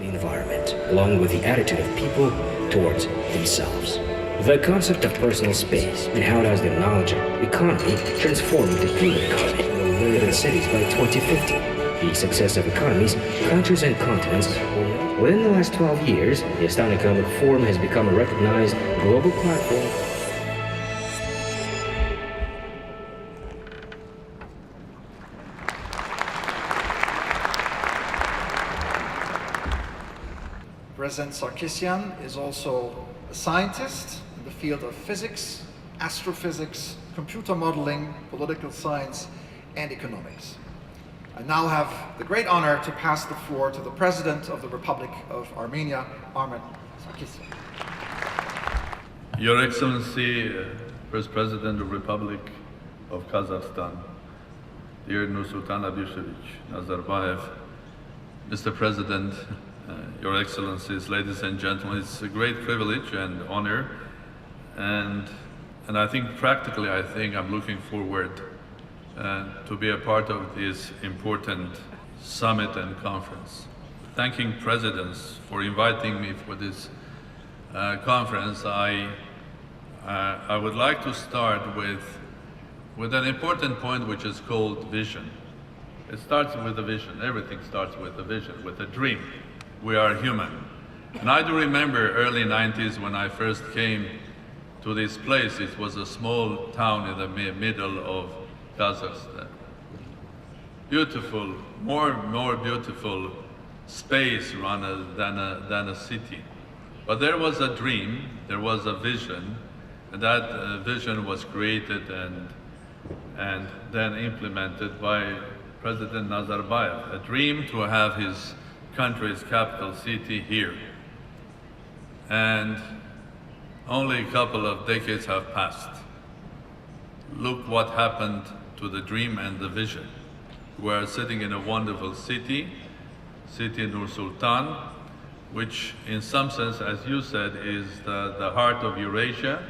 the environment, along with the attitude of people towards themselves. The concept of personal space and how does the knowledge economy transform the human economy in cities by 2050. The success of economies, countries and continents. Within the last 12 years, the Astana Economic Forum has become a recognized global platform. President Sargsyan is also a scientist in the field of physics, astrophysics, computer modeling, political science, and economics. I now have the great honor to pass the floor to the President of the Republic of Armenia, Armén Sարգսյան. Your Excellency, First President of the Republic of Kazakhstan, dear Nursultan Nazarbayev, Mr. President, Your Excellencies, ladies and gentlemen, it's a great privilege and honor, and I think practically, I'm looking forward to be a part of this important summit and conference. Thanking presidents for inviting me for this conference, I would like to start with an important point which is called vision. It starts with a vision. Everything starts with a vision, with a dream. We are human. And I do remember early 90s when I first came to this place. It was a small town in the middle of Kazakhstan. Beautiful, more beautiful space rather than a city. But there was a dream, there was a vision, and that vision was created and then implemented by President Nazarbayev. A dream to have his country's capital city here. And only a couple of decades have passed. Look what happened to the dream and the vision. We are sitting in a wonderful city Nursultan, which in some sense, as you said, is the heart of Eurasia.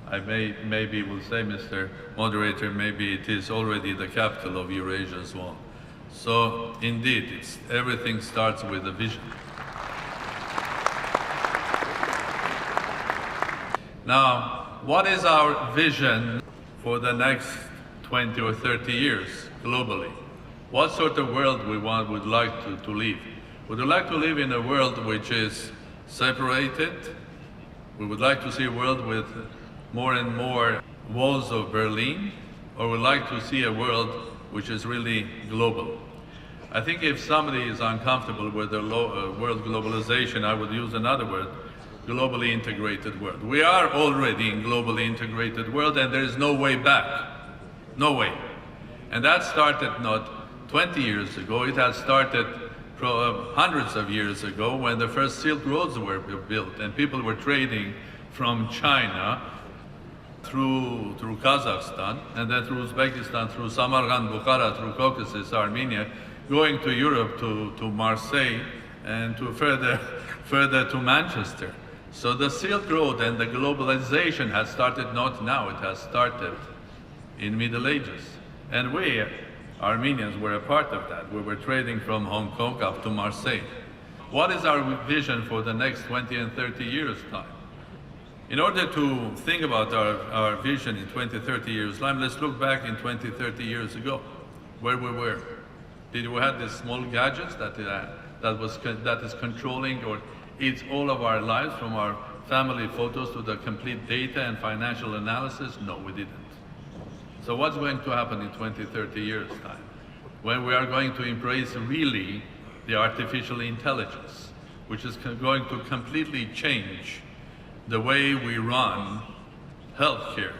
I maybe will say, Mr. Moderator, maybe it is already the capital of Eurasia as well. So indeed, everything starts with a vision. Now, what is our vision for the next 20 or 30 years globally? What sort of world would like to live? Would you like to live in a world which is separated? We would like to see a world with more and more walls of Berlin, or would like to see a world which is really global? I think if somebody is uncomfortable with the world globalization, I would use another word, globally integrated world. We are already in globally integrated world, and there is no way back. No way. And that started not 20 years ago, it has started hundreds of years ago when the first Silk Roads were built and people were trading from China through Kazakhstan and then through Uzbekistan, through Samarkand, Bukhara, through Caucasus, Armenia, going to Europe, to Marseille, and to further to Manchester. So the Silk Road and the globalization has started not now, it has started in Middle Ages. And we, Armenians, were a part of that. We were trading from Hong Kong up to Marseille. What is our vision for the next 20 and 30 years' time? In order to think about our vision in 20, 30 years' time, let's look back in 20, 30 years ago, where we were. Did we have these small gadgets that is controlling or eats all of our lives, from our family photos to the complete data and financial analysis? No, we didn't. So what's going to happen in 20, 30 years' time? When we are going to embrace really the artificial intelligence, which is going to completely change the way we run healthcare,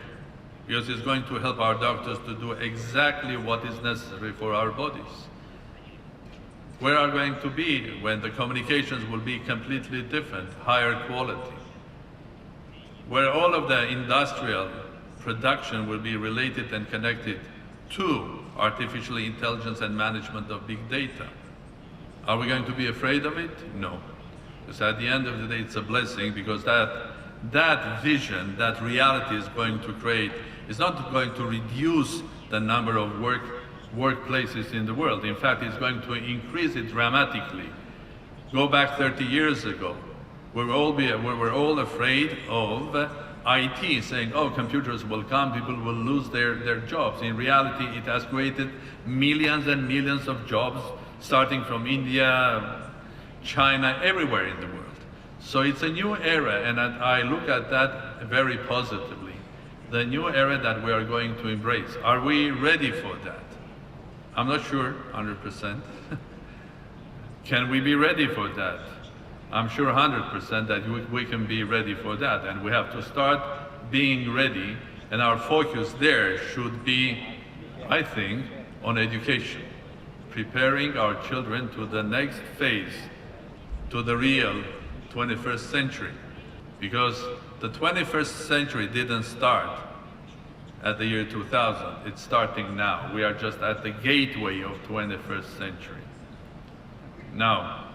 because it's going to help our doctors to do exactly what is necessary for our bodies. Where are going to be when the communications will be completely different, higher quality? Where all of the industrial production will be related and connected to artificial intelligence and management of big data. Are we going to be afraid of it? No. Because at the end of the day, it's a blessing, because that vision, that reality is going to create, is not going to reduce the number of workplaces in the world. In fact, it's going to increase it dramatically. Go back 30 years ago. We were all afraid of IT, saying, oh, computers will come, people will lose their jobs. In reality, it has created millions and millions of jobs, starting from India, China, everywhere in the world. So it's a new era, and I look at that very positively. The new era that we are going to embrace. Are we ready for that? I'm not sure, 100%. Can we be ready for that? I'm sure 100% that we can be ready for that, and we have to start being ready, and our focus there should be, I think, on education, preparing our children to the next phase, to the real 21st century, because the 21st century didn't start at the year 2000, it's starting now. We are just at the gateway of 21st century. Now,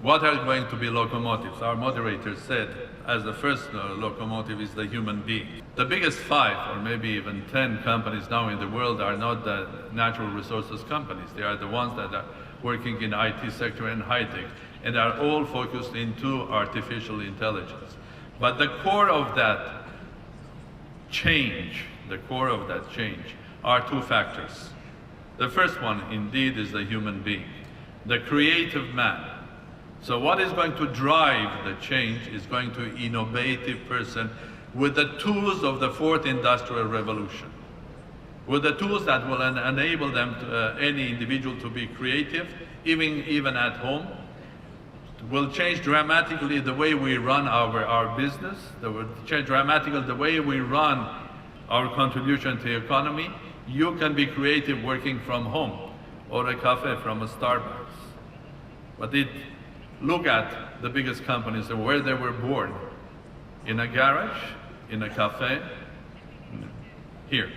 what are going to be locomotives? Our moderator said, as the first locomotive is the human being. The biggest 5 or maybe even 10 companies now in the world are not the natural resources companies. They are the ones that are working in IT sector and high tech, and are all focused into artificial intelligence. But the core of that change, are 2 factors. The first one, indeed, is the human being, the creative man. So what is going to drive the change is going to be an innovative person with the tools of the 4th industrial revolution, with the tools that will enable them to, any individual to be creative, even at home. Will change dramatically the way we run our business. That will change dramatically the way we run our contribution to the economy. You can be creative working from home or a cafe from a Starbucks. But look at the biggest companies and where they were born. In a garage, in a cafe, here.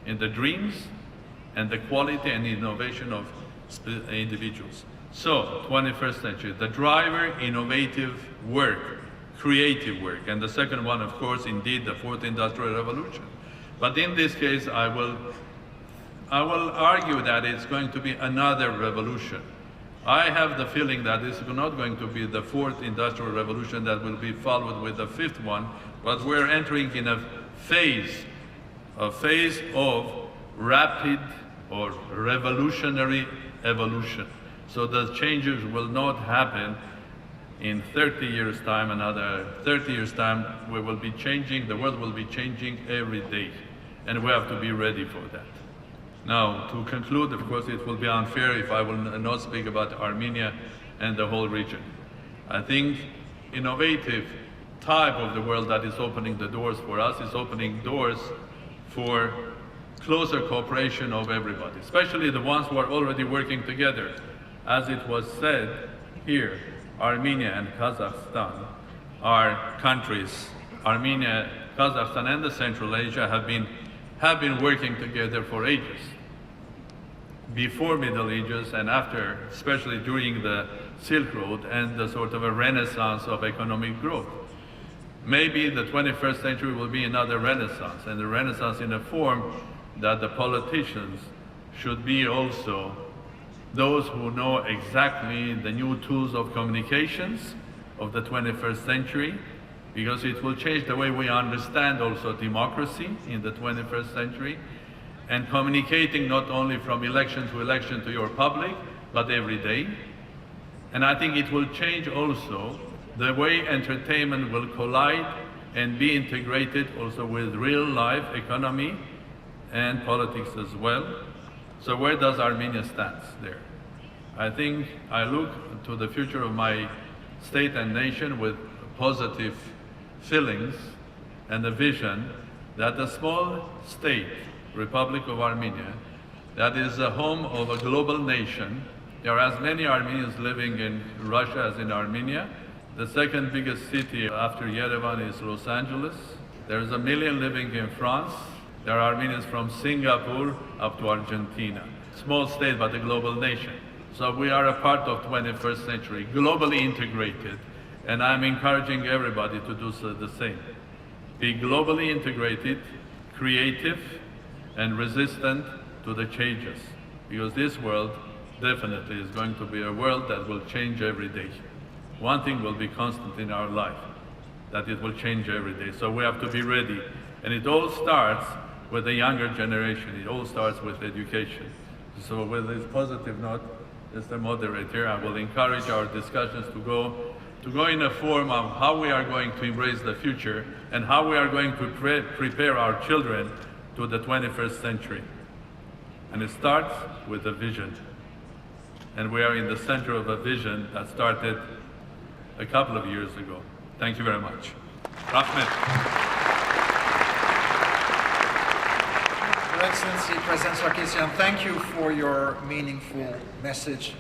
In the dreams and the quality and innovation of individuals. So, 21st century, the driver, innovative work, creative work. And the second one, of course, indeed, the 4th industrial revolution. But in this case, I will argue that it's going to be another revolution. I have the feeling that it's not going to be the 4th industrial revolution that will be followed with the 5th one, but we're entering in a phase of rapid or revolutionary evolution. So the changes will not happen in 30 years' time, another 30 years' time, we will be changing, the world will be changing every day, and we have to be ready for that. Now, to conclude, of course, it will be unfair if I will not speak about Armenia and the whole region. I think innovative type of the world that is opening the doors for us is opening doors for closer cooperation of everybody, especially the ones who are already working together. As it was said here, Armenia and Kazakhstan are countries. Armenia, Kazakhstan, and the Central Asia have been working together for ages. Before Middle Ages and after, especially during the Silk Road and the sort of a renaissance of economic growth. Maybe the 21st century will be another renaissance, and the renaissance in a form that the politicians should be also those who know exactly the new tools of communications of the 21st century, because it will change the way we understand also democracy in the 21st century, and communicating not only from election to your public, but every day. And I think it will change also the way entertainment will collide and be integrated also with real life economy and politics as well. So where does Armenia stand there? I think I look to the future of my state and nation with positive feelings and a vision that the small state, Republic of Armenia, that is the home of a global nation. There are as many Armenians living in Russia as in Armenia. The second biggest city after Yerevan is Los Angeles. There's 1 million living in France. There are Armenians from Singapore up to Argentina. Small state, but a global nation. So we are a part of 21st century, globally integrated, and I'm encouraging everybody to do so the same. Be globally integrated, creative, and resistant to the changes, because this world definitely is going to be a world that will change every day. One thing will be constant in our life, that it will change every day. So we have to be ready. And it all starts with the younger generation. It all starts with education. So with this positive note, Mr. Moderator, I will encourage our discussions to go in a form of how we are going to embrace the future and how we are going to prepare our children to the 21st century. And it starts with a vision. And we are in the center of a vision that started a couple of years ago. Thank you very much. Rahmet. Your Excellency, President Sarkisian, thank you for your meaningful message.